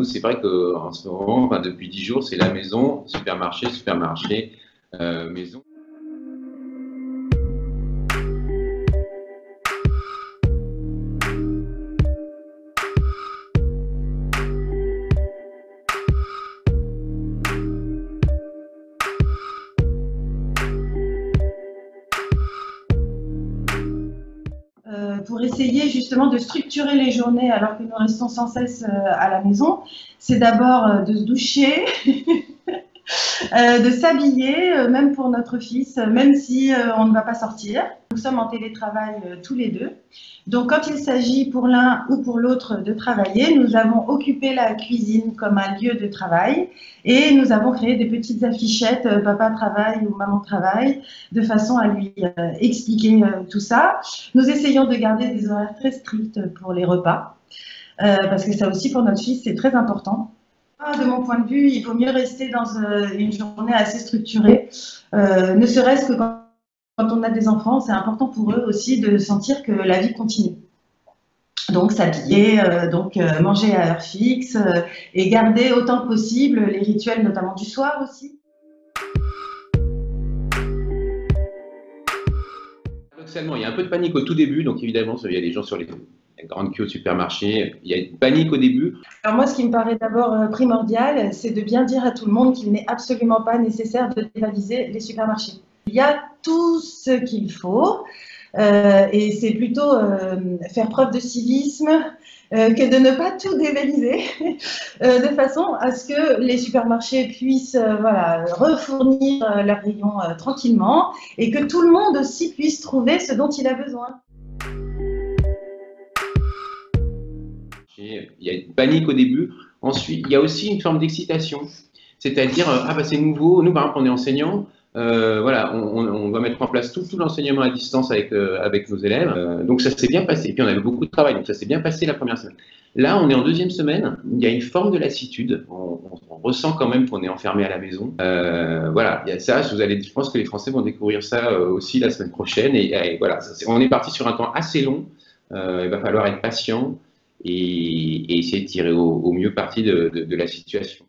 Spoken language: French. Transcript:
nous, c'est vrai qu'en ce moment, enfin, depuis 10 jours, c'est la maison, supermarché, supermarché, maison. Pour essayer justement de structurer les journées alors que nous restons sans cesse à la maison, c'est d'abord de se doucher, de s'habiller, même pour notre fils, même si on ne va pas sortir. Nous sommes en télétravail tous les deux. Donc quand il s'agit pour l'un ou pour l'autre de travailler, nous avons occupé la cuisine comme un lieu de travail et nous avons créé des petites affichettes papa travaille ou maman travaille de façon à lui expliquer tout ça. Nous essayons de garder des horaires très stricts pour les repas parce que ça aussi pour notre fils c'est très important. De mon point de vue, il vaut mieux rester dans une journée assez structurée, ne serait-ce que quand on a des enfants, c'est important pour eux aussi de sentir que la vie continue. Donc s'habiller, manger à heure fixe et garder autant que possible les rituels, notamment du soir aussi. Paradoxalement, il y a un peu de panique au tout début, donc évidemment, il y a des gens sur les grandes queues au supermarché, il y a une panique au début. Alors moi, ce qui me paraît d'abord primordial, c'est de bien dire à tout le monde qu'il n'est absolument pas nécessaire de dévaliser les supermarchés. Il y a tout ce qu'il faut et c'est plutôt faire preuve de civisme que de ne pas tout dévaliser de façon à ce que les supermarchés puissent refournir leurs rayons tranquillement et que tout le monde aussi puisse trouver ce dont il a besoin. Il y a une panique au début. Ensuite, il y a aussi une forme d'excitation. C'est-à-dire, ah bah c'est nouveau, nous par exemple on est enseignants, on va mettre en place tout l'enseignement à distance avec nos élèves. Donc ça s'est bien passé. Et puis on avait beaucoup de travail, donc ça s'est bien passé la première semaine. Là, on est en deuxième semaine, il y a une forme de lassitude. On ressent quand même qu'on est enfermé à la maison. Il y a ça. Je pense que les Français vont découvrir ça aussi la semaine prochaine. Et voilà, on est parti sur un temps assez long. Il va falloir être patient et essayer de tirer au mieux parti de la situation.